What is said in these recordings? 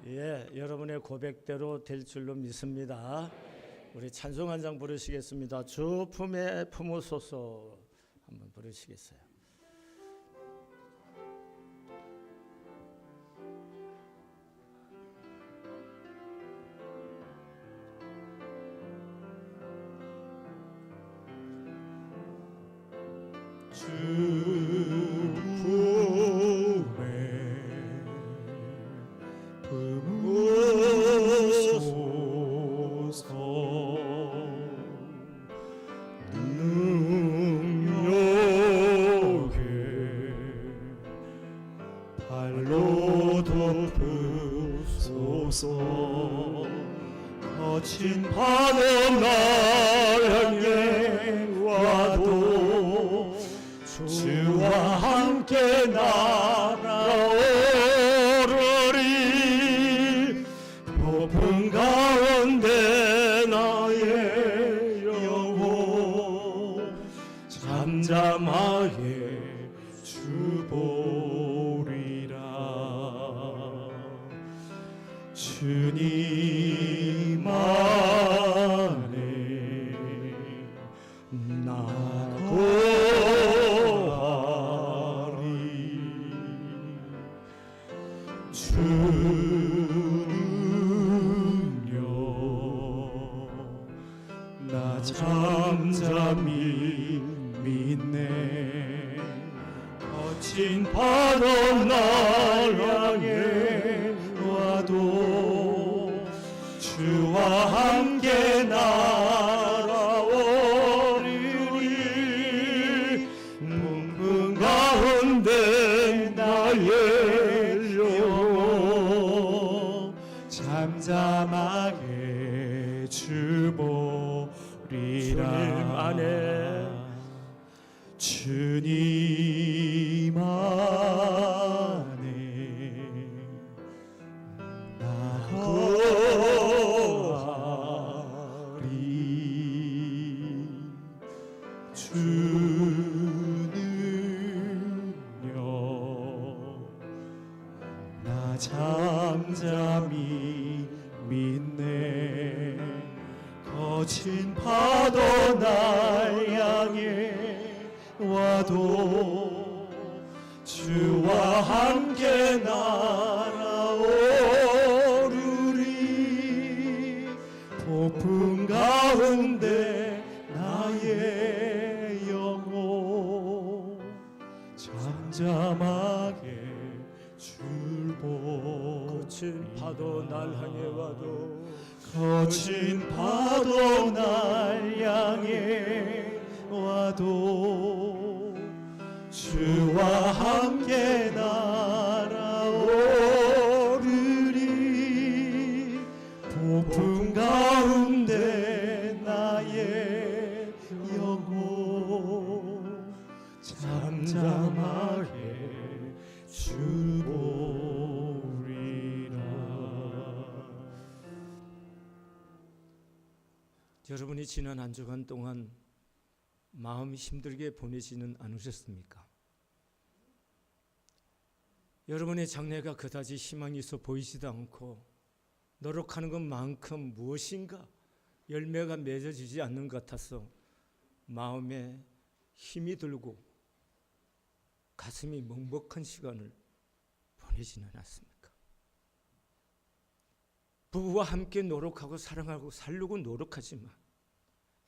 예, 여러분의 고백대로 될 줄로 믿습니다. 우리 찬송 한 장 부르시겠습니다. 주 품에 품으소서 한번 부르시겠어요? 거친 파도 날 향해 와도 주와 함께 날아오르리. 폭풍 가운데 나의 영혼 잠잠하게 주 보리라. 주님 안에 나 거하리. 주는요 나 잠잠히 믿네. 거친 파도 날 향해 와도 주와 함께 날아오리니. 풍풍 가운데 나의 영혼 잠잠하게 주 보리라. 주님 안에 나 거하리. 주는요 나 잠잠히 믿네. 거친 파도 날 향해 와도 주와 함께 날아오르리. 폭풍 가운데 나의 영혼 잠잠하게 줄 보리. 거친 파도 날 향해 와도 거친 파도 날 향해 와도 주와 함께 날아오르리. 폭풍 가운데 나의 영혼 잠잠하게 주 보리라. 여러분이 지난 한 주간 동안 마음이 힘들게 보내지는 않으셨습니까? 여러분의 장래가 그다지 희망이 있어 보이지도 않고 노력하는 것만큼 무엇인가 열매가 맺어지지 않는 것 같아서 마음에 힘이 들고 가슴이 먹먹한 시간을 보내지는 않습니까? 부부와 함께 노력하고 사랑하고 살려고 노력하지만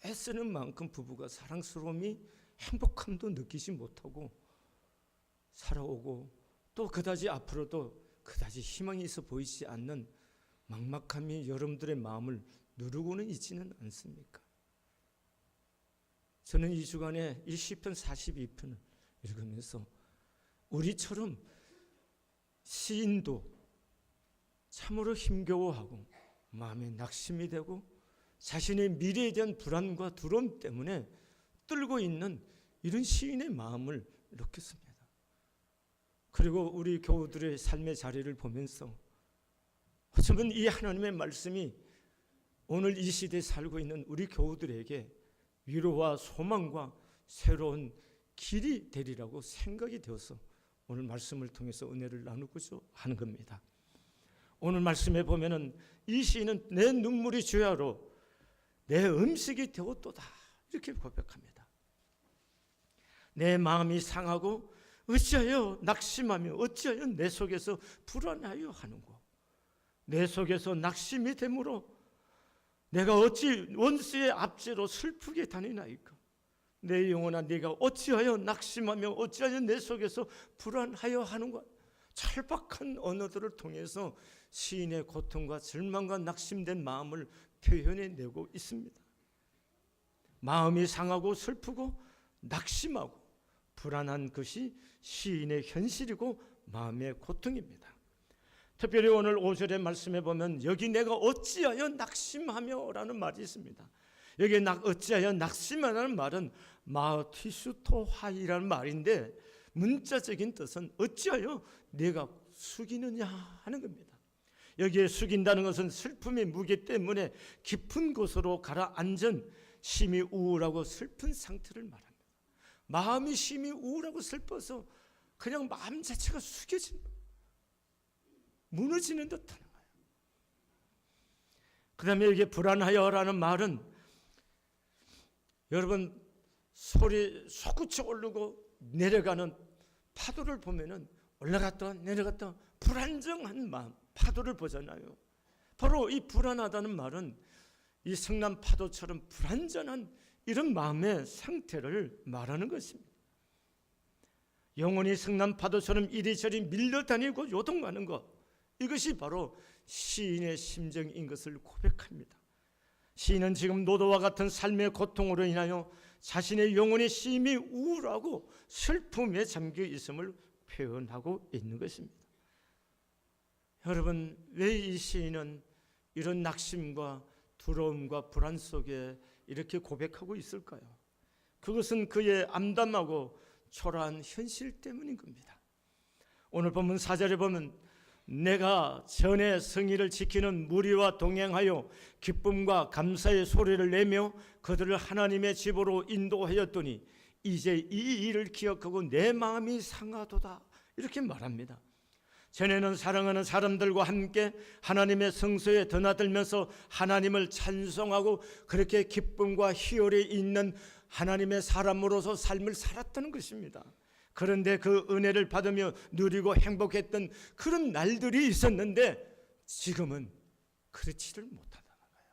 애쓰는 만큼 부부가 사랑스러움이 행복함도 느끼지 못하고 살아오고 또 그다지 앞으로도 그다지 희망이 있어 보이지 않는 막막함이 여러분들의 마음을 누르고는 있지는 않습니까? 저는 이 주간에 이 시편 42편을 읽으면서 우리처럼 시인도 참으로 힘겨워하고 마음에 낙심이 되고 자신의 미래에 대한 불안과 두려움 때문에 떨고 있는 이런 시인의 마음을 느꼈습니다. 그리고 우리 교우들의 삶의 자리를 보면서 어쩌면 이 하나님의 말씀이 오늘 이 시대에 살고 있는 우리 교우들에게 위로와 소망과 새로운 길이 되리라고 생각이 되어서 오늘 말씀을 통해서 은혜를 나누고자 하는 겁니다. 오늘 말씀에 보면은 이 시인은 내 눈물이 주야로 내 음식이 되었도다 이렇게 고백합니다. 내 마음이 상하고 어찌하여 낙심하며 어찌하여 내 속에서 불안하여 하는고. 내 속에서 낙심이 되므로 내가 어찌 원수의 압제로 슬프게 다니나이까. 내 영혼아 네가 어찌하여 낙심하며 어찌하여 내 속에서 불안하여 하는가. 찰박한 언어들을 통해서 시인의 고통과 절망과 낙심된 마음을 표현해내고 있습니다. 마음이 상하고 슬프고 낙심하고 불안한 것이 시인의 현실이고 마음의 고통입니다. 특별히 오늘 5절의 말씀에 보면 여기 내가 어찌하여 낙심하며 라는 말이 있습니다. 여기 어찌하여 낙심하라는 말은 마티슈토하이라는 말인데 문자적인 뜻은 어찌하여 내가 숙이느냐 하는 겁니다. 여기에 숙인다는 것은 슬픔의 무게 때문에 깊은 곳으로 가라앉은 심히 우울하고 슬픈 상태를 말합니다. 마음이 심히 우울하고 슬퍼서 그냥 마음 자체가 숙여진 무너지는 듯하는 거예요. 그 다음에 여기 불안하여라는 말은 여러분 소리 솟구쳐 오르고 내려가는 파도를 보면은 올라갔다 내려갔다 불안정한 마음 파도를 보잖아요. 바로 이 불안하다는 말은 이 성난 파도처럼 불안전한 이런 마음의 상태를 말하는 것입니다. 영혼이 성난 파도처럼 이리저리 밀려다니고 요동하는 것, 이것이 바로 시인의 심정인 것을 고백합니다. 시인은 지금 노도와 같은 삶의 고통으로 인하여 자신의 영혼이 심히 우울하고 슬픔에 잠겨 있음을 표현하고 있는 것입니다. 여러분, 왜 이 시인은 이런 낙심과 두려움과 불안 속에 이렇게 고백하고 있을까요? 그것은 그의 암담하고 초라한 현실 때문인 겁니다. 오늘 본문 4절에 보면 내가 전에 성의를 지키는 무리와 동행하여 기쁨과 감사의 소리를 내며 그들을 하나님의 집으로 인도하였더니 이제 이 일을 기억하고 내 마음이 상하도다 이렇게 말합니다. 전에는 사랑하는 사람들과 함께 하나님의 성소에 드나들면서 하나님을 찬송하고 그렇게 기쁨과 희열이 있는 하나님의 사람으로서 삶을 살았다는 것입니다. 그런데 그 은혜를 받으며 누리고 행복했던 그런 날들이 있었는데 지금은 그렇지를 못하다는 거예요.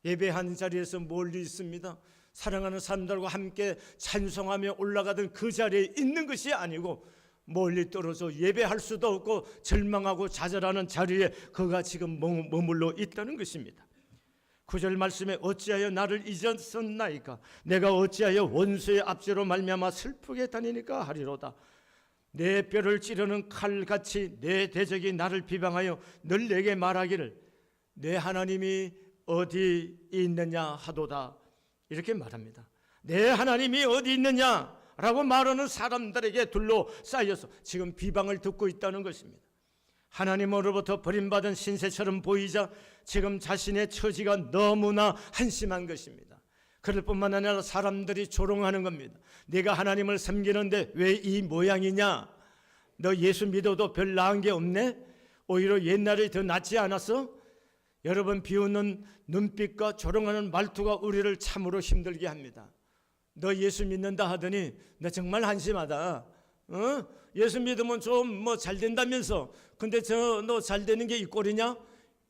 예배하는 자리에서 멀리 있습니다. 사랑하는 사람들과 함께 찬송하며 올라가던 그 자리에 있는 것이 아니고 멀리 떨어져 예배할 수도 없고 절망하고 좌절하는 자리에 그가 지금 머물러 있다는 것입니다. 9절 말씀에 어찌하여 나를 잊었었나이까 내가 어찌하여 원수의 압제로 말미암아 슬프게 다니니까 하리로다. 내 뼈를 찌르는 칼같이 내 대적이 나를 비방하여 늘 내게 말하기를 내 하나님이 어디 있느냐 하도다 이렇게 말합니다. 내 하나님이 어디 있느냐 라고 말하는 사람들에게 둘러싸여서 지금 비방을 듣고 있다는 것입니다. 하나님으로부터 버림받은 신세처럼 보이자 지금 자신의 처지가 너무나 한심한 것입니다. 그럴 뿐만 아니라 사람들이 조롱하는 겁니다. 네가 하나님을 섬기는데 왜 이 모양이냐? 너 예수 믿어도 별 나은 게 없네? 오히려 옛날에 더 낫지 않았어? 여러분, 비웃는 눈빛과 조롱하는 말투가 우리를 참으로 힘들게 합니다. 너 예수 믿는다 하더니 너 정말 한심하다. 예수 믿으면 좀 뭐 잘 된다면서 근데 너 잘 되는 게 이 꼴이냐?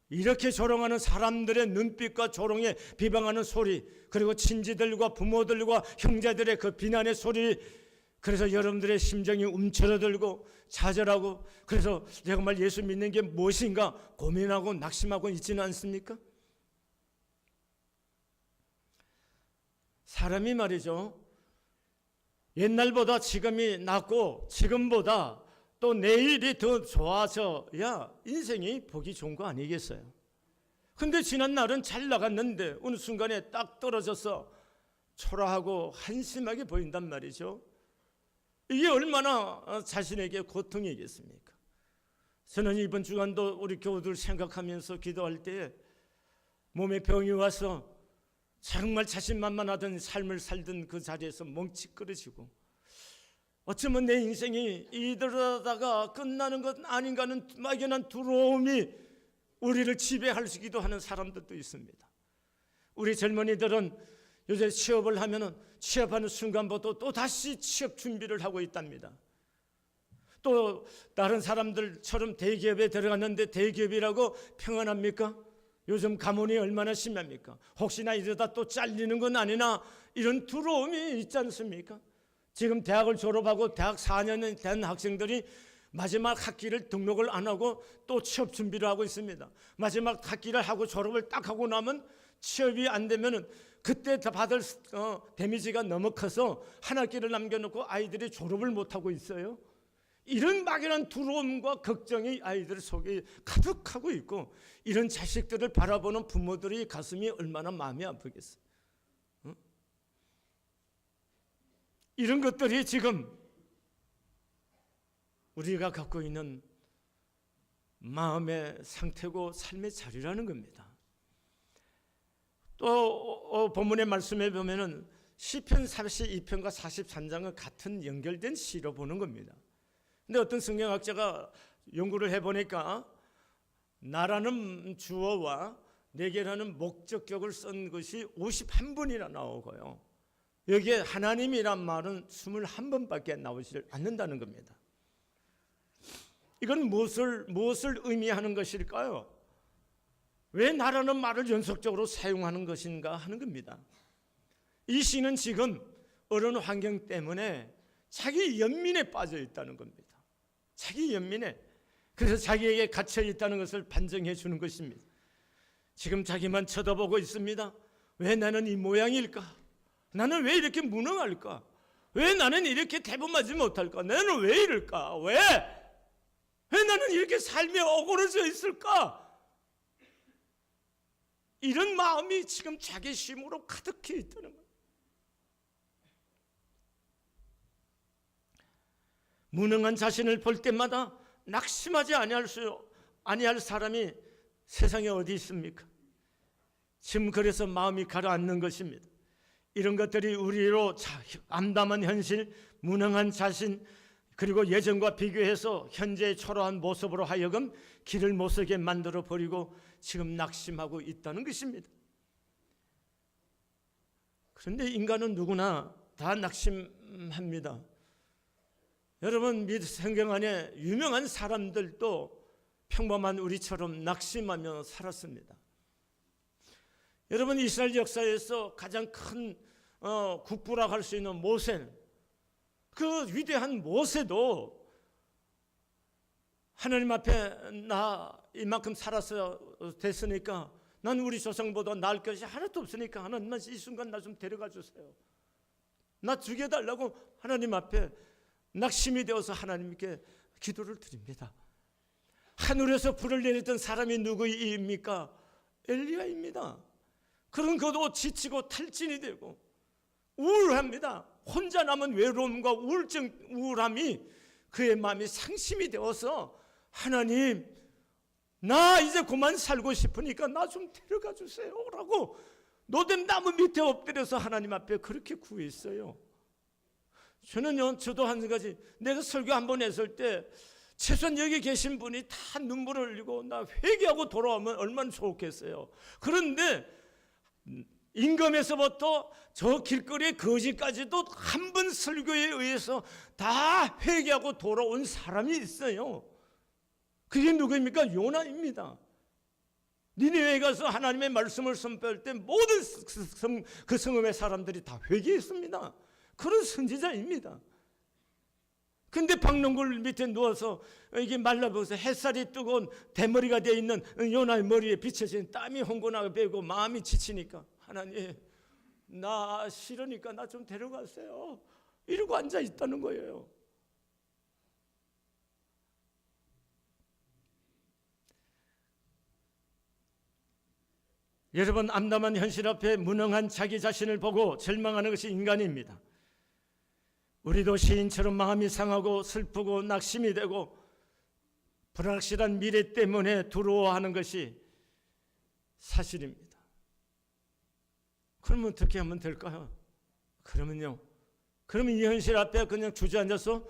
이렇게 조롱하는 사람들의 눈빛과 조롱에 비방하는 소리, 그리고 친지들과 부모들과 형제들의 그 비난의 소리, 그래서 여러분들의 심정이 움츠러들고 좌절하고 그래서 정말 예수 믿는 게 무엇인가 고민하고 낙심하고 있지는 않습니까? 사람이 말이죠, 옛날보다 지금이 낫고 지금보다 또 내일이 더 좋아져야 인생이 보기 좋은 거 아니겠어요? 근데 지난 날은 잘 나갔는데 어느 순간에 딱 떨어져서 초라하고 한심하게 보인단 말이죠. 이게 얼마나 자신에게 고통이겠습니까? 저는 이번 주간도 우리 교우들 생각하면서 기도할 때 몸에 병이 와서 정말 자신만만하던 삶을 살던 그 자리에서 멍치끄러지고 어쩌면 내 인생이 이러다가 끝나는 것 아닌가는 막연한 두려움이 우리를 지배할 수기도 하는 사람들도 있습니다. 우리 젊은이들은 요새 취업을 하면은 취업하는 순간부터 또 다시 취업 준비를 하고 있답니다. 또 다른 사람들처럼 대기업에 들어갔는데 대기업이라고 평안합니까? 요즘 가뭄이 얼마나 심합니까? 혹시나 이러다 또 잘리는 건 아니나 이런 두려움이 있지 않습니까? 지금 대학을 졸업하고 대학 4년이 된 학생들이 마지막 학기를 등록을 안 하고 또 취업 준비를 하고 있습니다. 마지막 학기를 하고 졸업을 딱 하고 나면 취업이 안 되면은 그때 받을 데미지가 너무 커서 한 학기를 남겨놓고 아이들이 졸업을 못 하고 있어요. 이런 막연한 두려움과 걱정이 아이들 속에 가득하고 있고, 이런 자식들을 바라보는 부모들의 가슴이 얼마나 마음이 아프겠어요. 이런 것들이 지금 우리가 갖고 있는 마음의 상태고 삶의 자리라는 겁니다. 또 본문의 말씀에 보면은 시편 42편과 43장은 같은 연결된 시로 보는 겁니다. 근데 어떤 성경학자가 연구를 해보니까 나라는 주어와 내게라는 목적격을 쓴 것이 51번이나 나오고요. 여기에 하나님이란 말은 21번밖에 나오지 않는다는 겁니다. 이건 무엇을 의미하는 것일까요? 왜 나라는 말을 연속적으로 사용하는 것인가 하는 겁니다. 이 시는 지금 어려운 환경 때문에 자기 연민에 빠져 있다는 겁니다. 자기 연민에. 그래서 자기에게 갇혀 있다는 것을 반증해 주는 것입니다. 지금 자기만 쳐다보고 있습니다. 왜 나는 이 모양일까? 나는 왜 이렇게 무능할까? 왜 나는 이렇게 대범하지 못할까? 나는 왜 이럴까? 왜 나는 이렇게 삶에 어그러져 있을까? 이런 마음이 지금 자괴심으로 가득해 있다는 거예요. 무능한 자신을 볼 때마다 낙심하지 아니할 사람이 세상에 어디 있습니까? 지금 그래서 마음이 가라앉는 것입니다. 이런 것들이 우리로 암담한 현실, 무능한 자신, 그리고 예전과 비교해서 현재의 초라한 모습으로 하여금 길을 못 서게 만들어 버리고 지금 낙심하고 있다는 것입니다. 그런데 인간은 누구나 다 낙심합니다. 여러분, 성경 안에 유명한 사람들도 평범한 우리처럼 낙심하며 살았습니다. 여러분, 이스라엘 역사에서 가장 큰 국부라고 할 수 있는 모세, 그 위대한 모세도 하나님 앞에 나 이만큼 살아서 됐으니까 난 우리 조상보다 나을 것이 하나도 없으니까 하나님 이 순간 나 좀 데려가 주세요. 나 죽여달라고 하나님 앞에 낙심이 되어서 하나님께 기도를 드립니다. 하늘에서 불을 내렸던 사람이 누구입니까? 엘리야입니다. 그런 그도 지치고 탈진이 되고 우울합니다. 혼자 남은 외로움과 우울함이 그의 마음이 상심이 되어서 하나님, 나 이제 그만 살고 싶으니까 나 좀 데려가 주세요 라고 노된 나무 밑에 엎드려서 하나님 앞에 그렇게 구했어요. 저도 한 가지, 내가 설교 한번 했을 때 최소한 여기 계신 분이 다 눈물을 흘리고 나 회개하고 돌아오면 얼마나 좋겠어요. 그런데 임금에서부터 저 길거리의 거지까지도 한 번 설교에 의해서 다 회개하고 돌아온 사람이 있어요. 그게 누구입니까? 요나입니다. 니네웨에 가서 하나님의 말씀을 선포할 때 모든 그 성읍의 사람들이 다 회개했습니다. 그런 선지자입니다. 근데 박농굴 밑에 누워서 이게 말라보고서 햇살이 뜨거운 대머리가 되어 있는 요나의 머리에 비춰진 땀이 홍고나게 배고 마음이 지치니까 하나님, 나 싫으니까 나 좀 데려가세요 이러고 앉아 있다는 거예요. 여러분, 암담한 현실 앞에 무능한 자기 자신을 보고 절망하는 것이 인간입니다. 우리도 시인처럼 마음이 상하고 슬프고 낙심이 되고 불확실한 미래 때문에 두려워하는 것이 사실입니다. 그러면 어떻게 하면 될까요? 그러면요, 그러면 이 현실 앞에 그냥 주저앉아서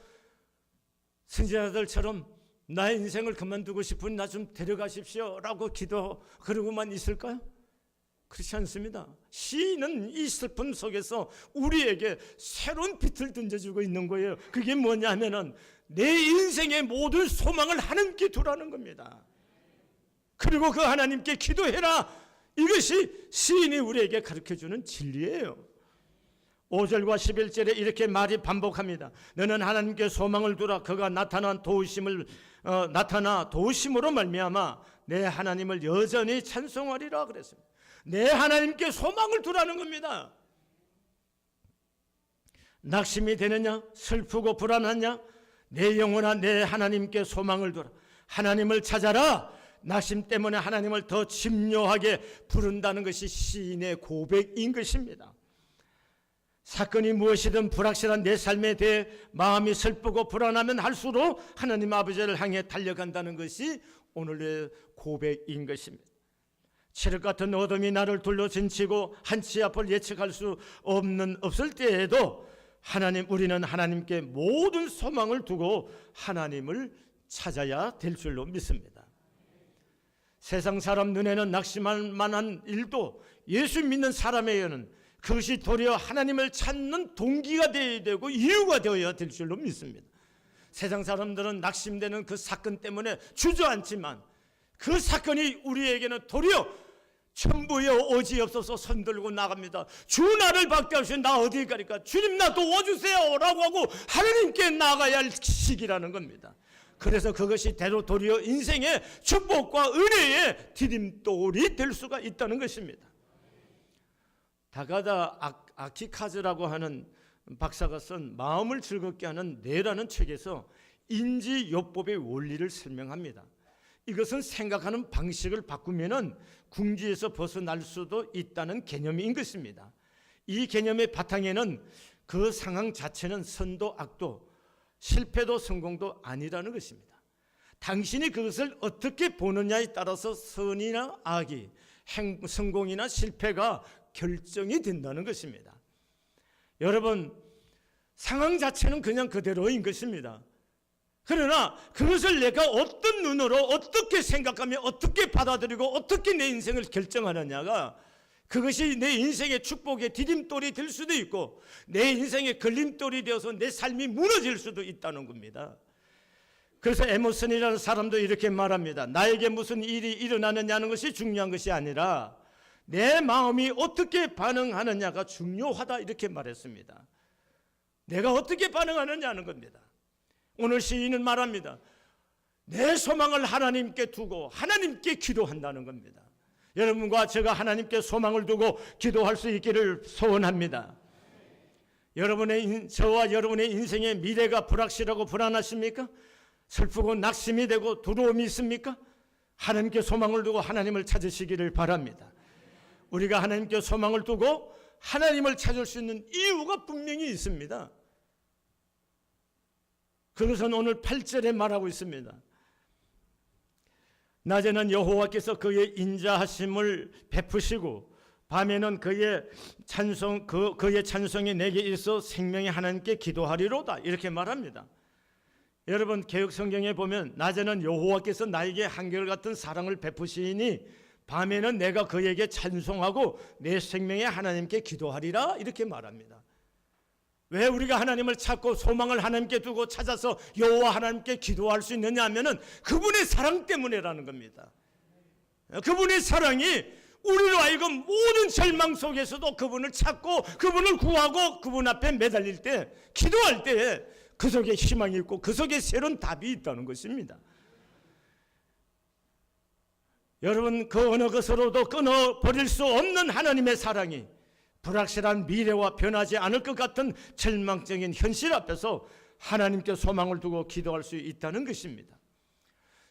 선지자들처럼 나의 인생을 그만두고 싶으니 나 좀 데려가십시오 라고 기도 그러고만 있을까요? 그렇지 않습니다. 시인은 이 슬픔 속에서 우리에게 새로운 빛을 던져주고 있는 거예요. 그게 뭐냐면은 내 인생의 모든 소망을 하나님께 두라는 겁니다. 그리고 그 하나님께 기도해라. 이것이 시인이 우리에게 가르쳐주는 진리예요. 5절과 11절에 이렇게 말이 반복합니다. 너는 하나님께 소망을 두라. 그가 나타나 도우심으로 말미암아 내 하나님을 여전히 찬송하리라 그랬습니다. 내 하나님께 소망을 두라는 겁니다. 낙심이 되느냐? 슬프고 불안하냐? 내 영혼아 내 하나님께 소망을 두라. 하나님을 찾아라. 낙심 때문에 하나님을 더 집요하게 부른다는 것이 시인의 고백인 것입니다. 사건이 무엇이든 불확실한 내 삶에 대해 마음이 슬프고 불안하면 할수록 하나님 아버지를 향해 달려간다는 것이 오늘의 고백인 것입니다. 칠흑 같은 어둠이 나를 둘러진치고 한치 앞을 예측할 수 없을 때에도 우리는 하나님께 모든 소망을 두고 하나님을 찾아야 될 줄로 믿습니다. 세상 사람 눈에는 낙심할 만한 일도 예수 믿는 사람에게는 그것이 도리어 하나님을 찾는 동기가 되어야 되고 이유가 되어야 될 줄로 믿습니다. 세상 사람들은 낙심되는 그 사건 때문에 주저앉지만 그 사건이 우리에게는 도리어 천부의 오지 없어서 손들고 나갑니다. 주 나를 박대하시오. 나 어디 가니까 주님 나 도와주세요 라고 하고 하나님께 나가야 할 시기라는 겁니다. 그래서 그것이 도리어 인생의 축복과 은혜의 디딤돌이 될 수가 있다는 것입니다. 다가다 아키카즈라고 하는 박사가 쓴 마음을 즐겁게 하는 뇌라는 책에서 인지요법의 원리를 설명합니다. 이것은 생각하는 방식을 바꾸면은 궁지에서 벗어날 수도 있다는 개념인 것입니다. 이 개념의 바탕에는 그 상황 자체는 선도 악도, 실패도 성공도 아니라는 것입니다. 당신이 그것을 어떻게 보느냐에 따라서 선이나 악이, 성공이나 실패가 결정이 된다는 것입니다. 여러분, 상황 자체는 그냥 그대로인 것입니다. 그러나 그것을 내가 어떤 눈으로 어떻게 생각하며 어떻게 받아들이고 어떻게 내 인생을 결정하느냐가 그것이 내 인생의 축복의 디딤돌이 될 수도 있고 내 인생의 걸림돌이 되어서 내 삶이 무너질 수도 있다는 겁니다. 그래서 에머슨이라는 사람도 이렇게 말합니다. 나에게 무슨 일이 일어나느냐는 것이 중요한 것이 아니라 내 마음이 어떻게 반응하느냐가 중요하다 이렇게 말했습니다. 내가 어떻게 반응하느냐는 겁니다. 오늘 시인은 말합니다. 내 소망을 하나님께 두고 하나님께 기도한다는 겁니다. 여러분과 제가 하나님께 소망을 두고 기도할 수 있기를 소원합니다. 저와 여러분의 인생의 미래가 불확실하고 불안하십니까? 슬프고 낙심이 되고 두려움이 있습니까? 하나님께 소망을 두고 하나님을 찾으시기를 바랍니다. 우리가 하나님께 소망을 두고 하나님을 찾을 수 있는 이유가 분명히 있습니다. 그것은 오늘 8절에 말하고 있습니다. 낮에는 여호와께서 그의 인자하심을 베푸시고 밤에는 그의 찬송이 내게 있어 생명의 하나님께 기도하리로다 이렇게 말합니다. 여러분 개역 성경에 보면 낮에는 여호와께서 나에게 한결같은 사랑을 베푸시니 밤에는 내가 그에게 찬송하고 내 생명의 하나님께 기도하리라 이렇게 말합니다. 왜 우리가 하나님을 찾고 소망을 하나님께 두고 찾아서 여호와 하나님께 기도할 수 있느냐 하면은 그분의 사랑 때문이라는 겁니다. 그분의 사랑이 우리로 하여금 모든 절망 속에서도 그분을 찾고 그분을 구하고 그분 앞에 매달릴 때 기도할 때 그 속에 희망이 있고 그 속에 새로운 답이 있다는 것입니다. 여러분 그 어느 것으로도 끊어버릴 수 없는 하나님의 사랑이 불확실한 미래와 변하지 않을 것 같은 절망적인 현실 앞에서 하나님께 소망을 두고 기도할 수 있다는 것입니다.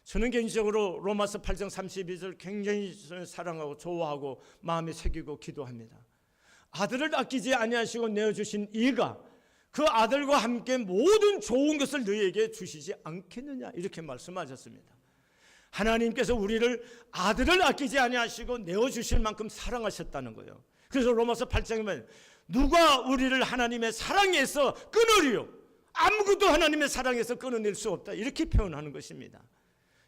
저는 개인적으로 로마서 8장 32절 굉장히 사랑하고 좋아하고 마음에 새기고 기도합니다. 아들을 아끼지 아니하시고 내어주신 이가 그 아들과 함께 모든 좋은 것을 너희에게 주시지 않겠느냐 이렇게 말씀하셨습니다. 하나님께서 우리를 아들을 아끼지 아니하시고 내어주실 만큼 사랑하셨다는 거예요. 그래서 로마서 8장에 보면 누가 우리를 하나님의 사랑에서 끊으리요? 아무것도 하나님의 사랑에서 끊어낼 수 없다. 이렇게 표현하는 것입니다.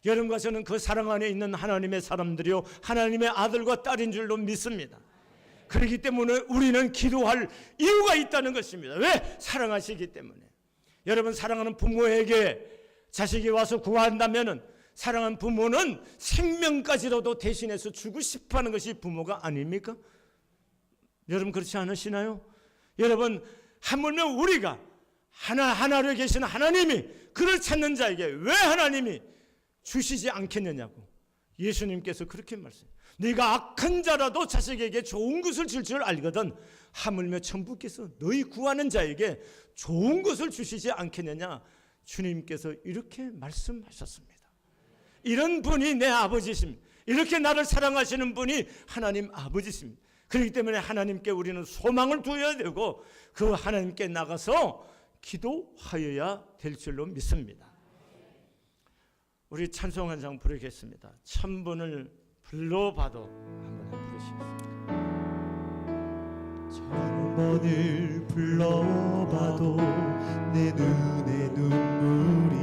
여러분과 저는 그 사랑 안에 있는 하나님의 사람들이요, 하나님의 아들과 딸인 줄로 믿습니다. 그렇기 때문에 우리는 기도할 이유가 있다는 것입니다. 왜? 사랑하시기 때문에. 여러분, 사랑하는 부모에게 자식이 와서 구한다면 사랑하는 부모는 생명까지라도 대신해서 주고 싶어하는 것이 부모가 아닙니까? 여러분, 그렇지 않으시나요? 여러분, 하물며 우리가 하나로 계신 하나님이 그를 찾는 자에게 왜 하나님이 주시지 않겠느냐고 예수님께서 그렇게 말씀해요. 네가 악한 자라도 자식에게 좋은 것을 줄 줄 알거든 하물며 천부께서 너희 구하는 자에게 좋은 것을 주시지 않겠느냐, 주님께서 이렇게 말씀하셨습니다. 이런 분이 내 아버지십니다. 이렇게 나를 사랑하시는 분이 하나님 아버지십니다. 그렇기 때문에 하나님께 우리는 소망을 두어야 되고 그 하나님께 나가서 기도하여야 될 줄로 믿습니다. 우리 찬송 한 장 부르겠습니다. 천번을 불러봐도 한번 부르시겠습니다. 천번을 불러봐도 내 눈에 눈물이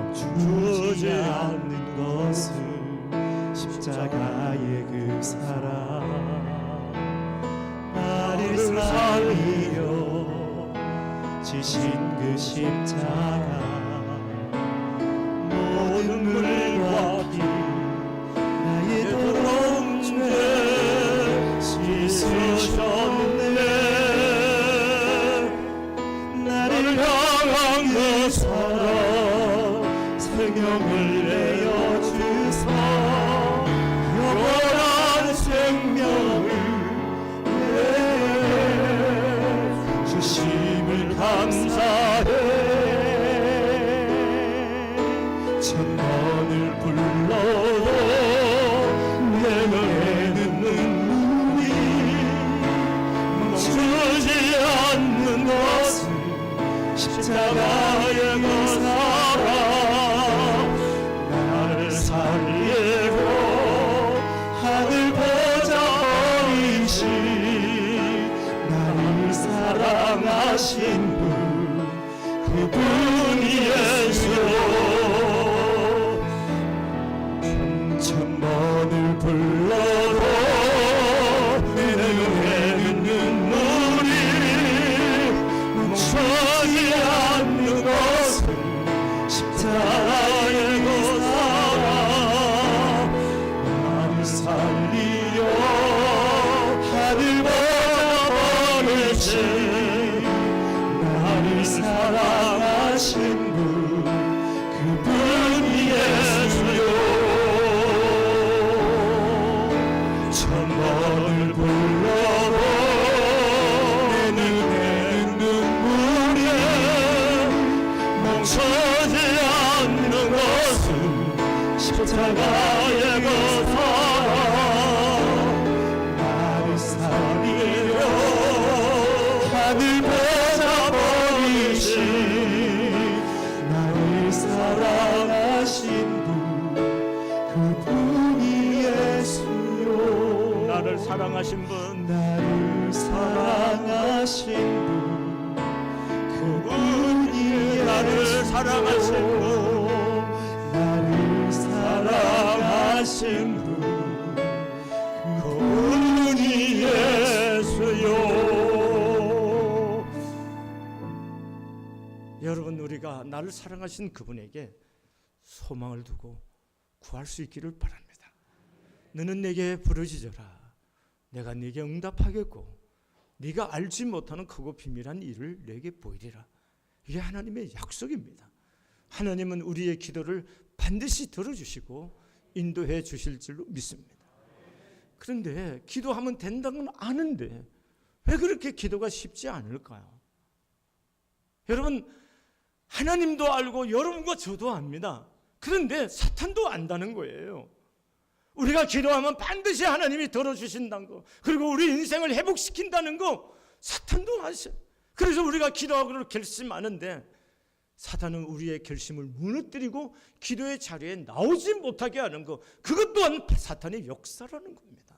멈추지 않는 것은 십자가의 그 사랑, 나를 살리려 지신 그 십자가, 모든 물과 피 나의 더러운 죄 씻으셨네. 나를 향한 그 사랑 생명을 내어 주사 영원한 생명을 내 주심을 감사해. 천번을 불러도 내 눈에는 눈물이 멈추지 않는 것은 십자가의 그 사랑, 나를 살리고 하늘 보좌 버리신 나를 사랑하신 분, 그분이 예수. 천번을 불러도 내 눈에는 눈물이 멈추지 않는 것은 십자가의 그 사랑, 나를 살리려 하늘 보좌 버리신 나를 사랑하신 분, 그분이 예수요. 천번을 불러도 내 눈에는 눈물이 멈추지 않는 것은 십자가의 그 사랑, 나를 살리려 하늘 보좌 버리신 나를 사랑하신 분, 그분이 예수요. 나를 사랑하신 분, 나를 사랑하신 분, 그분이 나를 사랑하신 분, 나를 사랑하신 분, 그분이 예수요. 여러분, 우리가 나를 사랑하신 그분에게 소망을 두고 구할 수 있기를 바랍니다. 너는 내게 부르짖어라. 내가 네게 응답하겠고 네가 알지 못하는 크고 비밀한 일을 내게 보이리라. 이게 하나님의 약속입니다. 하나님은 우리의 기도를 반드시 들어주시고 인도해 주실 줄로 믿습니다. 그런데 기도하면 된다는 건 아는데 왜 그렇게 기도가 쉽지 않을까요? 여러분, 하나님도 알고 여러분과 저도 압니다. 그런데 사탄도 안다는 거예요. 우리가 기도하면 반드시 하나님이 들어주신다는 거, 그리고 우리 인생을 회복시킨다는 거 사탄도 아셔요. 그래서 우리가 기도하기로 결심하는데 사탄은 우리의 결심을 무너뜨리고 기도의 자리에 나오지 못하게 하는 거, 그것 또한 사탄의 역사라는 겁니다.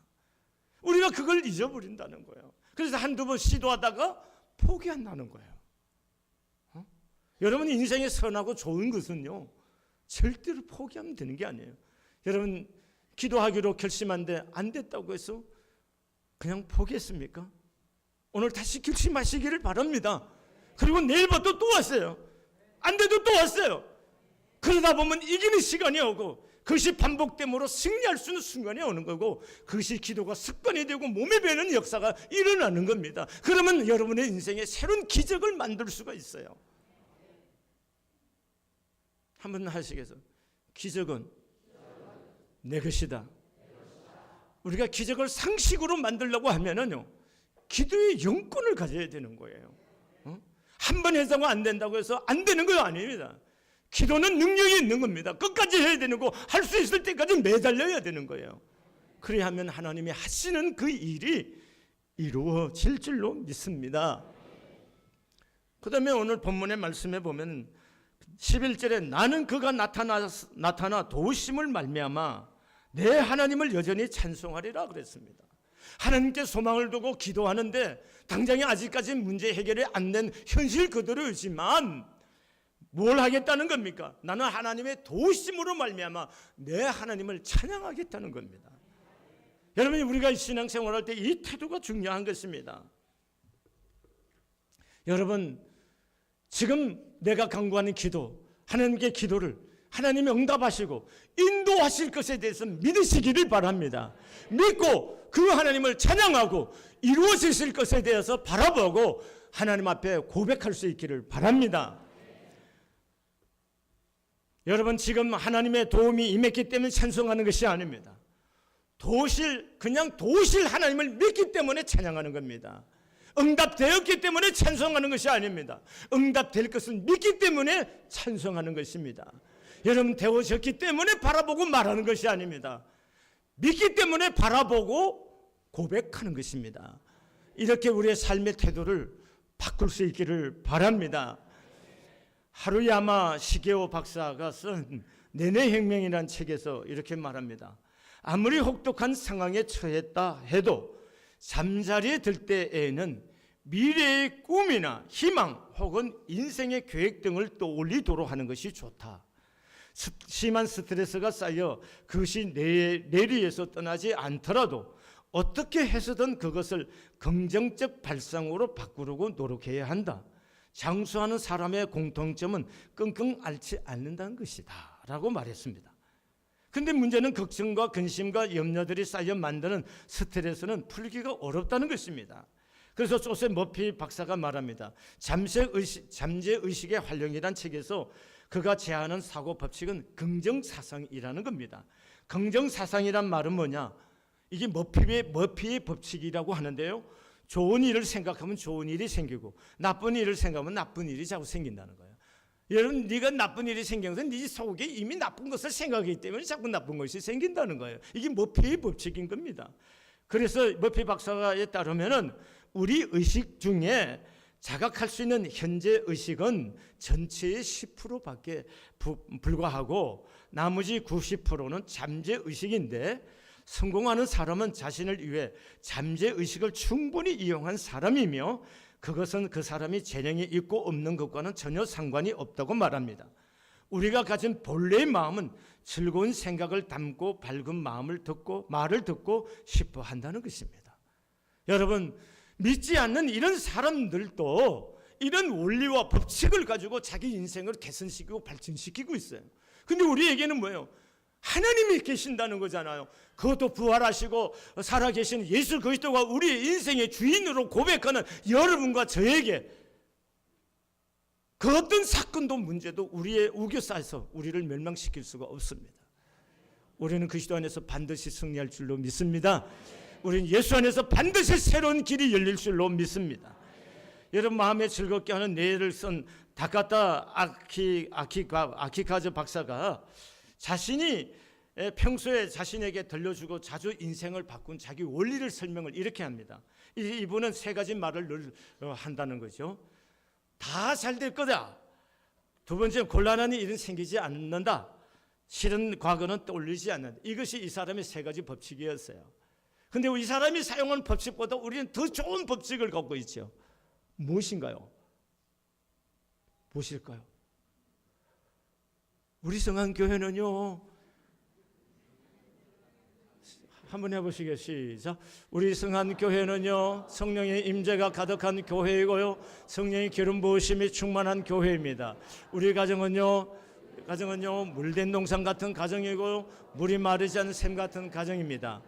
우리가 그걸 잊어버린다는 거예요. 그래서 한두 번 시도하다가 포기 안 나는 거예요. 여러분 인생에 선하고 좋은 것은요 절대로 포기하면 되는 게 아니에요. 여러분 기도하기로 결심한데 안 됐다고 해서 그냥 포기했습니까? 오늘 다시 결심하시기를 바랍니다. 그리고 내일부터 또 왔어요. 안 돼도 또 왔어요. 그러다 보면 이기는 시간이 오고 그것이 반복됨으로 승리할 수 있는 순간이 오는 거고 그것이 기도가 습관이 되고 몸에 배는 역사가 일어나는 겁니다. 그러면 여러분의 인생에 새로운 기적을 만들 수가 있어요. 한번 하시겠어요? 기적은 내 것이다. 우리가 기적을 상식으로 만들려고 하면은요 기도의 영권을 가져야 되는 거예요. 한 번 해서가 안 된다고 해서 안 되는 거 아닙니다. 기도는 능력이 있는 겁니다. 끝까지 해야 되는 거, 할 수 있을 때까지 매달려야 되는 거예요. 그래야 하면 하나님이 하시는 그 일이 이루어질 줄로 믿습니다. 그 다음에 오늘 본문의 말씀에 보면 11절에 나는 그가 나타나 도우심을 말미암아 내 하나님을 여전히 찬송하리라 그랬습니다. 하나님께 소망을 두고 기도하는데 당장에 아직까지 문제 해결이 안 된 현실 그대로이지만 뭘 하겠다는 겁니까? 나는 하나님의 도우심으로 말미암아 내 하나님을 찬양하겠다는 겁니다. 여러분이 우리가 신앙생활할 때 이 태도가 중요한 것입니다. 여러분 지금 내가 간구하는 기도, 하나님께 기도를 하나님이 응답하시고 인도하실 것에 대해서 믿으시기를 바랍니다. 믿고 그 하나님을 찬양하고 이루어지실 것에 대해서 바라보고 하나님 앞에 고백할 수 있기를 바랍니다. 여러분 지금 하나님의 도움이 임했기 때문에 찬송하는 것이 아닙니다. 그냥 도우실 하나님을 믿기 때문에 찬양하는 겁니다. 응답되었기 때문에 찬송하는 것이 아닙니다. 응답될 것을 믿기 때문에 찬송하는 것입니다. 여러분 되어졌기 때문에 바라보고 말하는 것이 아닙니다. 믿기 때문에 바라보고 고백하는 것입니다. 이렇게 우리의 삶의 태도를 바꿀 수 있기를 바랍니다. 하루야마 시게오 박사가 쓴 내내 혁명이라는 책에서 이렇게 말합니다. 아무리 혹독한 상황에 처했다 해도 잠자리에 들 때에는 미래의 꿈이나 희망 혹은 인생의 계획 등을 떠올리도록 하는 것이 좋다. 심한 스트레스가 쌓여 그것이 내리에서 떠나지 않더라도 어떻게 해서든 그것을 긍정적 발상으로 바꾸려고 노력해야 한다. 장수하는 사람의 공통점은 끙끙 앓지 않는다는 것이다 라고 말했습니다. 근데 문제는 걱정과 근심과 염려들이 쌓여 만드는 스트레스는 풀기가 어렵다는 것입니다. 그래서 조셉 머피 박사가 말합니다. 잠재의식의 활용이라는 책에서 그가 제안한 사고 법칙은 긍정사상이라는 겁니다. 긍정사상이란 말은 뭐냐? 이게 머피의 법칙이라고 하는데요. 좋은 일을 생각하면 좋은 일이 생기고 나쁜 일을 생각하면 나쁜 일이 자꾸 생긴다는 거예요. 여러분 네가 나쁜 일이 생겨서 네 속에 이미 나쁜 것을 생각하기 때문에 자꾸 나쁜 것이 생긴다는 거예요. 이게 머피의 법칙인 겁니다. 그래서 머피 박사에 따르면은 우리 의식 중에 자각할 수 있는 현재 의식은 전체의 10%밖에 불과하고 나머지 90%는 잠재 의식인데 성공하는 사람은 자신을 위해 잠재 의식을 충분히 이용한 사람이며 그것은 그 사람이 재능이 있고 없는 것과는 전혀 상관이 없다고 말합니다. 우리가 가진 본래의 마음은 즐거운 생각을 담고 밝은 말을 듣고 싶어 한다는 것입니다. 여러분 믿지 않는 이런 사람들도 이런 원리와 법칙을 가지고 자기 인생을 개선시키고 발전시키고 있어요. 근데 우리에게는 뭐예요? 하나님이 계신다는 거잖아요. 그것도 부활하시고 살아계신 예수 그리스도가 우리의 인생의 주인으로 고백하는 여러분과 저에게 그 어떤 사건도 문제도 우리의 우겨싸서 우리를 멸망시킬 수가 없습니다. 우리는 그리스도 안에서 반드시 승리할 줄로 믿습니다. 우리는 예수 안에서 반드시 새로운 길이 열릴 줄로 믿습니다. 여러분 마음에 즐겁게 하는 내를 쓴 다카타 아키카즈 박사가 자신이 평소에 자신에게 들려주고 자주 인생을 바꾼 자기 원리를 설명을 이렇게 합니다. 이분은 세 가지 말을 늘 한다는 거죠. 다 잘 될 거다. 두 번째, 곤란한 일은 생기지 않는다. 싫은 과거는 떠올리지 않는다. 이것이 이 사람의 세 가지 법칙이었어요. 근데 이 사람이 사용한 법칙보다 우리는 더 좋은 법칙을 갖고 있죠. 무엇인가요? 무엇일까요? 우리 성안교회는요, 한번 해보시겠어요? 시작. 우리 성안교회는요, 성령의 임재가 가득한 교회이고요, 성령의 기름 부으심이 충만한 교회입니다. 우리 가정은요 물된 동산 같은 가정이고 물이 마르지 않은 샘 같은 가정입니다.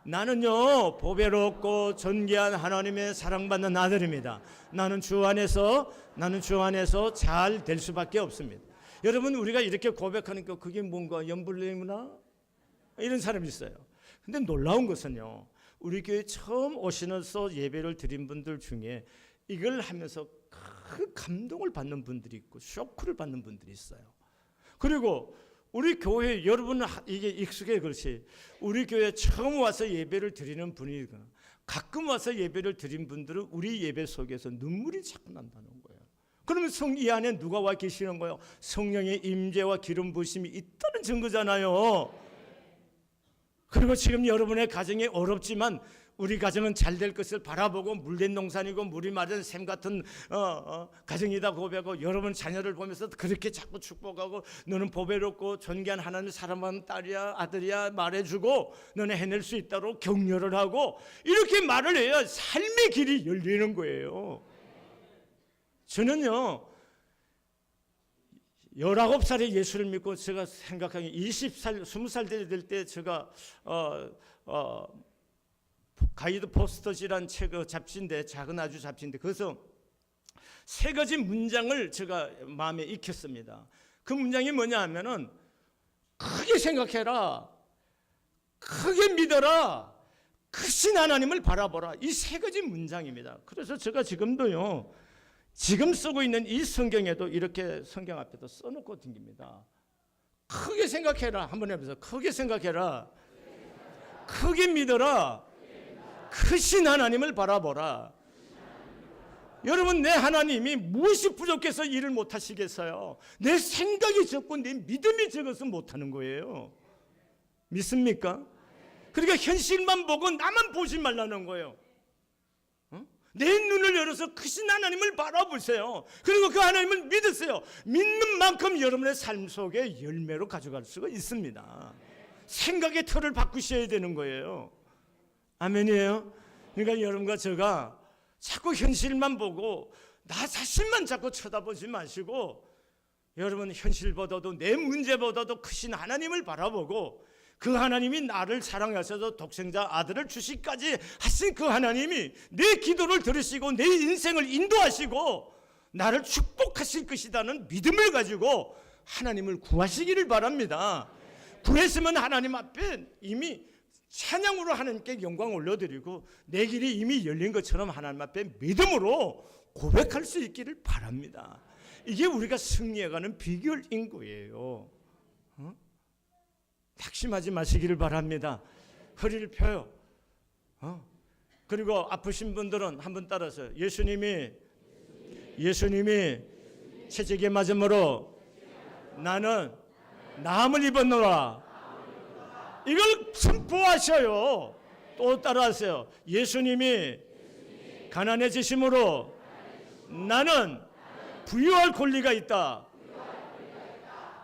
나는요 보배롭고 존귀한 하나님의 사랑받는 아들입니다. 나는 주 안에서 잘 될 수밖에 없습니다. 여러분, 우리가 이렇게 고백하니까 그게 뭔가 연불내구나 이런 사람이 있어요. 근데 놀라운 것은요, 우리 교회 처음 오시면서 예배를 드린 분들 중에 이걸 하면서 큰 감동을 받는 분들이 있고 쇼크를 받는 분들이 있어요. 그리고 우리 교회, 여러분은 이게 익숙해. 그렇지. 우리 교회 처음 와서 예배를 드리는 분이 가끔 와서 예배를 드린 분들은 우리 예배 속에서 눈물이 자꾸 난다는 거예요. 그러면 이 안에 누가 와 계시는 거예요? 성령의 임재와 기름 부으심이 있다는 증거잖아요. 그리고 지금 여러분의 가정이 어렵지만 우리 가정은 잘 될 것을 바라보고 물된 농산이고 물이 마른 샘 같은 가정이다 고백하고 여러분 자녀를 보면서 그렇게 자꾸 축복하고 너는 보배롭고 존귀한 하나님의 사랑받는 딸이야 아들이야 말해주고 너는 해낼 수 있다고 격려를 하고 이렇게 말을 해야 삶의 길이 열리는 거예요. 저는요 19살에 예수를 믿고 제가 생각하기에 20살 20살 될 때 제가 가이드 포스터지란 책 잡지인데 작은 아주 잡지인데 거기서 세 가지 문장을 제가 마음에 익혔습니다. 그 문장이 뭐냐 하면은 크게 생각해라, 크게 믿어라, 크신 하나님을 바라보라. 이 세 가지 문장입니다. 그래서 제가 지금도요 지금 쓰고 있는 이 성경에도 이렇게 성경 앞에도 써놓고 댕깁니다. 크게 생각해라. 한번 해보세요. 크게 생각해라, 크게 믿어라, 크신 하나님을 바라보라. 여러분, 내 하나님이 무엇이 부족해서 일을 못하시겠어요? 내 생각이 적고 내 믿음이 적어서 못하는 거예요. 믿습니까? 그러니까 현실만 보고 나만 보지 말라는 거예요. 내 눈을 열어서 크신 하나님을 바라보세요. 그리고 그 하나님을 믿으세요. 믿는 만큼 여러분의 삶 속에 열매로 가져갈 수가 있습니다. 생각의 틀을 바꾸셔야 되는 거예요. 아멘이에요. 그러니까 여러분과 제가 자꾸 현실만 보고 나 자신만 자꾸 쳐다보지 마시고 여러분 현실보다도 내 문제보다도 크신 하나님을 바라보고 그 하나님이 나를 사랑하셔서 독생자 아들을 주시기까지 하신 그 하나님이 내 기도를 들으시고 내 인생을 인도하시고 나를 축복하실 것이라는 믿음을 가지고 하나님을 구하시기를 바랍니다. 구했으면 하나님 앞에 이미 찬양으로 하나님께 영광 올려드리고 내 길이 이미 열린 것처럼 하나님 앞에 믿음으로 고백할 수 있기를 바랍니다. 이게 우리가 승리해가는 비결인 거예요. 낙심하지 마시기를 바랍니다. 허리를 펴요. 그리고 아프신 분들은 한번 따라서 예수님이 채찍에 맞음으로 나는 나음을 입었노라. 이걸 선포하셔요. 또 따라하세요. 예수님이 가난해지심으로 나는 부유할 권리가 있다.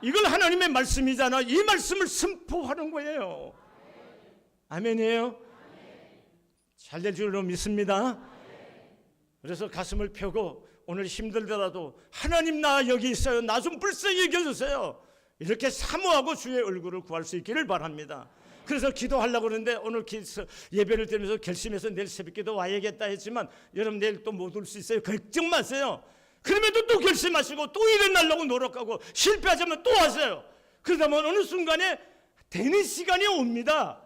이걸 하나님의 말씀이잖아. 이 말씀을 선포하는 거예요. 아멘이에요. 잘 될 줄로 믿습니다. 그래서 가슴을 펴고 오늘 힘들더라도 하나님 나 여기 있어요. 나 좀 불쌍히 여겨주세요. 이렇게 사모하고 주의 얼굴을 구할 수 있기를 바랍니다. 그래서 기도하려고 그러는데 오늘 예배를 드리면서 결심해서 내일 새벽기도 와야겠다 했지만 여러분 내일 또 못 올 수 있어요. 걱정 마세요. 그럼에도 또 결심하시고 또 일어나려고 노력하고 실패하자면 또 하세요. 그러다 보면 어느 순간에 되는 시간이 옵니다.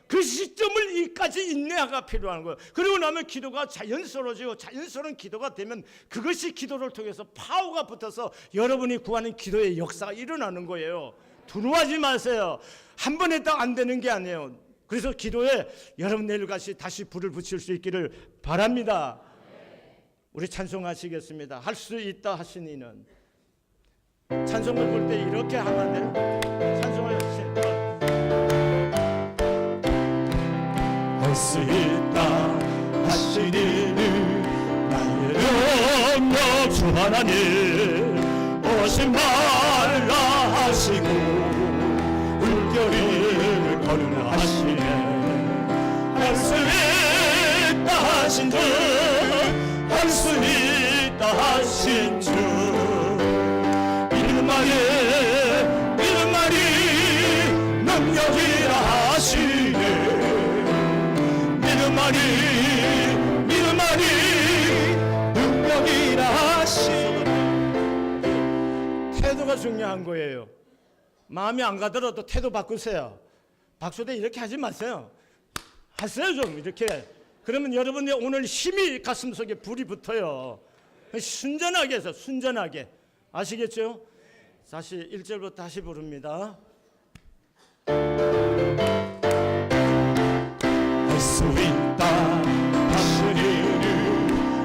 그 시점을까지 인내가 필요한 거예요. 그리고 나면 기도가 자연스러워지고 자연스러운 기도가 되면 그것이 기도를 통해서 파워가 붙어서 여러분이 구하는 기도의 역사가 일어나는 거예요. 두려워하지 마세요. 한 번 했다 안 되는 게 아니에요. 그래서 기도에 여러분 내일같이 다시 불을 붙일 수 있기를 바랍니다. 우리 찬송하시겠습니다. 할 수 있다 하시니는 찬송을 볼 때 이렇게 하면 돼. 찬송을 해주세요. 수 있다 하시리니 나의 영역 주 하나님 오지 말라 하시고 물결을 거듭하시네 할 수 있다 하신 주 할 수 있다 하신 주 믿음만이 능력이라 하시네 믿음만이 능력이라 하시네 태도가 중요한 거예요. 마음이 안 가더라도 태도 바꾸세요. 박수대 이렇게 하지 마세요. 하세요 좀 이렇게. 그러면 여러분의 오늘 힘이 가슴속에 불이 붙어요. 순전하게 해서 순전하게. 아시겠죠? 다시 1절부터 다시 부릅니다. 할 수 있다 하시리니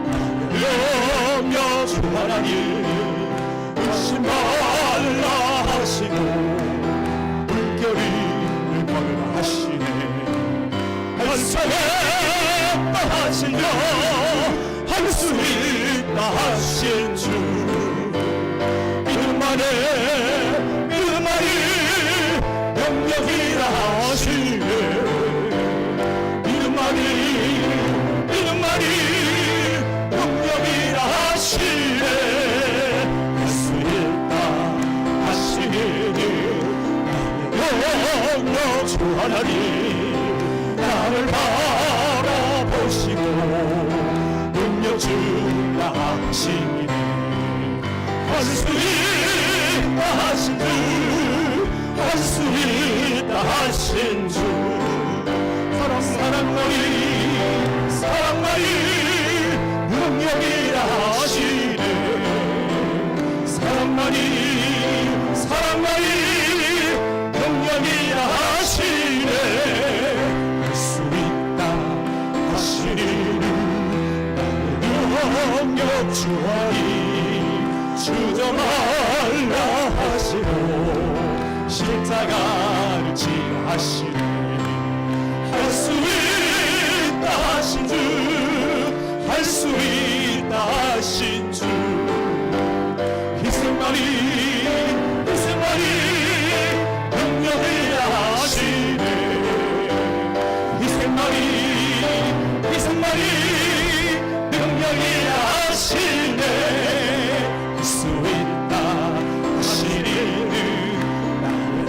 나의 영역 주 하나님 의심 말라 하시고 물결을 거듭하시네 할 수 있다 하신 주 할 수 있다 하신 주 믿음만이 영역이라 하시네 믿음만이 영역이라 하시네 할 수 있다 하시니 나의 영역 주 하나님 나를 바라보시고 능력 주라 하시네 할 수 있다 하신 주 할 수 있다 하신 주 사랑만이 능력이라 하시네 사랑만이 능력이라 하시네 할 수 있다 하시니 나의 영역 주하니 주저 말라 하시고 십자가를 지어 하시네 할 수 있다 하신 주 할 수 있다 하신 주 희생만이 능력이라 하시네 희생만이 능력이라 하시네 할 수 있다 하시니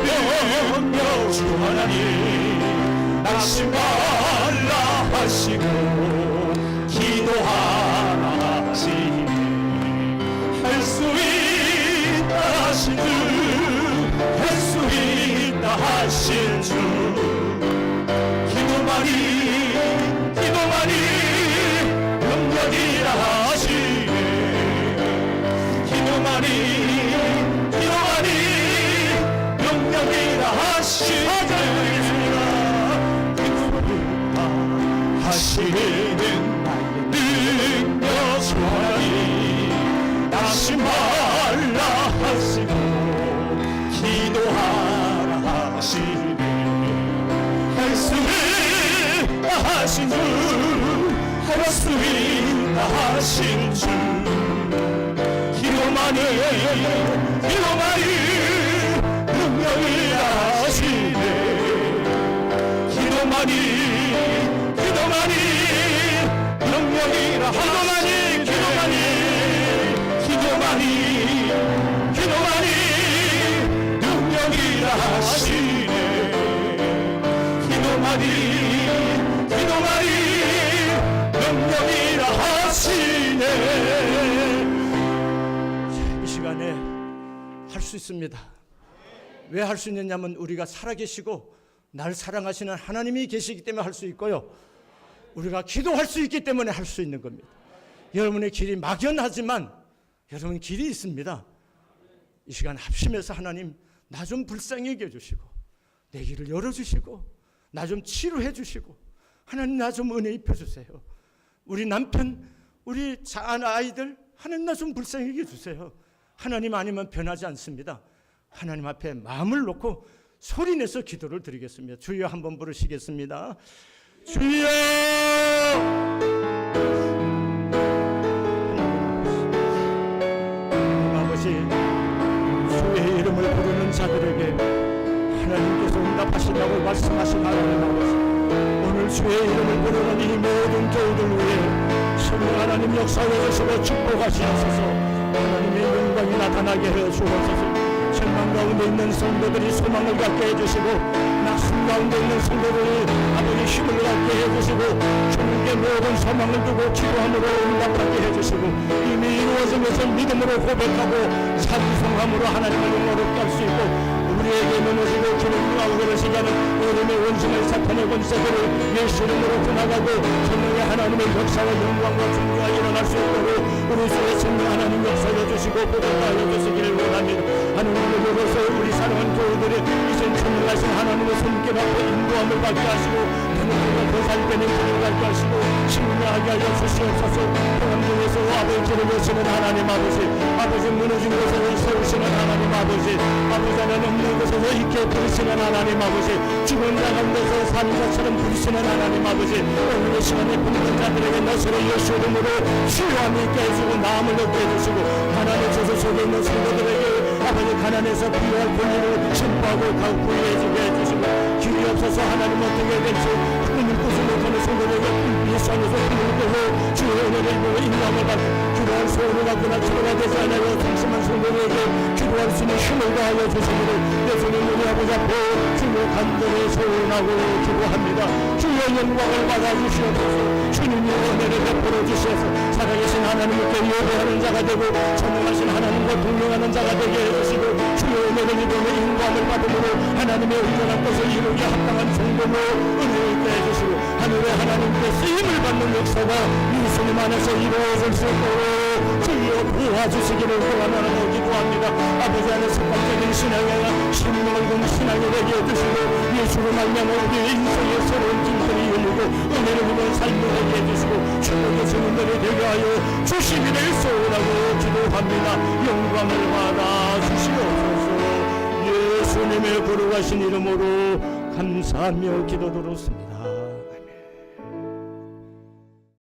영역 주 하나님 낙심 말라 하시고 기도하라 하시니 할 수 있다 하신 주 할 수 있다 하신 주 기도만이 능력이라 하시네 기도만이 능력이라 하시네 하시는 능력 주하니 낙심 말라 하시고 기도하라 하시네 할 수 있다 하신 주 할 수 있다 하신 주 기도만이 능력이라 하시네 기도만이 능력이라 하시네 능력이라 하시네 기도만이 능력이라 하시네 이 시간에 할 수 있습니다. 왜 할 수 있느냐면 우리가 살아계시고 날 사랑하시는 하나님이 계시기 때문에 할 수 있고요. 우리가 기도할 수 있기 때문에 할 수 있는 겁니다. 여러분의 길이 막연하지만 여러분 길이 있습니다. 이 시간 합심해서 하나님 나 좀 불쌍하게 해주시고 내 길을 열어주시고 나 좀 치료해 주시고 하나님 나 좀 은혜 입혀주세요. 우리 남편 우리 아이들 하나님 나 좀 불쌍하게 해주세요. 하나님 아니면 변하지 않습니다. 하나님 앞에 마음을 놓고 소리내서 기도를 드리겠습니다. 주여 한번 부르시겠습니다. 주여 하나님 아버지 주의 이름을 부르는 자들에게 하나님께서 응답하신다고 말씀하신 하나님 아버지 오늘 주의 이름을 부르는 이 모든 교우들 위해 성령 하나님 역사해 주시고 축복하시옵소서. 하나님의 영광이 나타나게 해 주옵소서. 절망 가운데 있는 성도들이 소망을 갖게 해주시고 낙심 가운데 있는 성도들이 아버지 힘을 갖게 해주시고 주님께 모든 소망을 두고 기도함으로 응답하게 해주시고 이미 이루어진 것을 믿음으로 고백하고 찬송함으로 하나님을 영화롭게 할 수 있고 우리에게 무너지고 기름과 우리를 시기하는 어둠의 원수의 사탄의 권세들을 예수 이름으로 떠나가고 성령의 하나님의 역사와 영광과 존귀가 일어날 수 있도록 우리 속에 성령 하나님 역사해 주시고 보존하여 주시기를 원합니다. 하나님을 위해서 우리 사랑하는 교우들이 이젠 천명하신 하나님의 손길 앞에 인도함을 받게 하시고 하나님과 보살되는 길을 갖게 하시고 신뢰하게 하여 주시옵소서. 평안 중에서 아버지를 여시는 하나님 아버지 무너진 곳에서 세우시는 하나님 아버지 하나님 없는 곳에서 있게 부르시는 하나님 아버지 죽은 자 가운데서 사는 자처럼 부르시는 하나님 아버지 오늘의 시간에 부르는 자들에게 너스를 예수 이름으로 치유함이 있게 해주고 나음을 얻게 해주시고 하나님의 저주 속에 있는 성도들에게 아버지 가난해서 필요할 권리를 신부하고 구해주게 해주시고 길이 없어서 하나님 어떻게 될지 꿈을 꾸지 못하는 성도들에게 예수 안에서 꿈을 꾸고 주의 은혜를 입고 인정을 받고 기도할 소원을 갖거나 기도가 되지 않아요 당신만 성도들에게 기도할 수 있는 힘을 다하여 주시기를 예수님 우리 아버지 앞에 주의 간절히 소원하고 기도합니다. 주의 영광을 받아주시옵소서. 주님의 은혜를 베풀어 주셔서 살아계신 하나님께 예배하는 자가 되고 전능하신 하나님과 동행하는 자가 되게 해주시고 주의 은혜를 입으며 인감을 받음으로 하나님의 온전한 것을 이루기 합당한 성도로 은혜를 있게 해주시고 하늘의 하나님께 쓰임을 받는 역사가 예수님 안에서 이루어질 수 있도록 주여 도와주시기를 원하노 기도합니다. 아버지 안에 습관적인 신앙이 신명을 건 신앙이 되게 해주시고 예수로 말미암아 우리의 인생의 새로운 길들이 열리고 은혜를 입은 삶을 되게 해주시고 축복의 증인들이 되게 하여 주시기를 소원하고 기도합니다. 영광을 받아 주시옵소서. 예수님의 거룩하신 이름으로 감사하며 기도드렸습니다.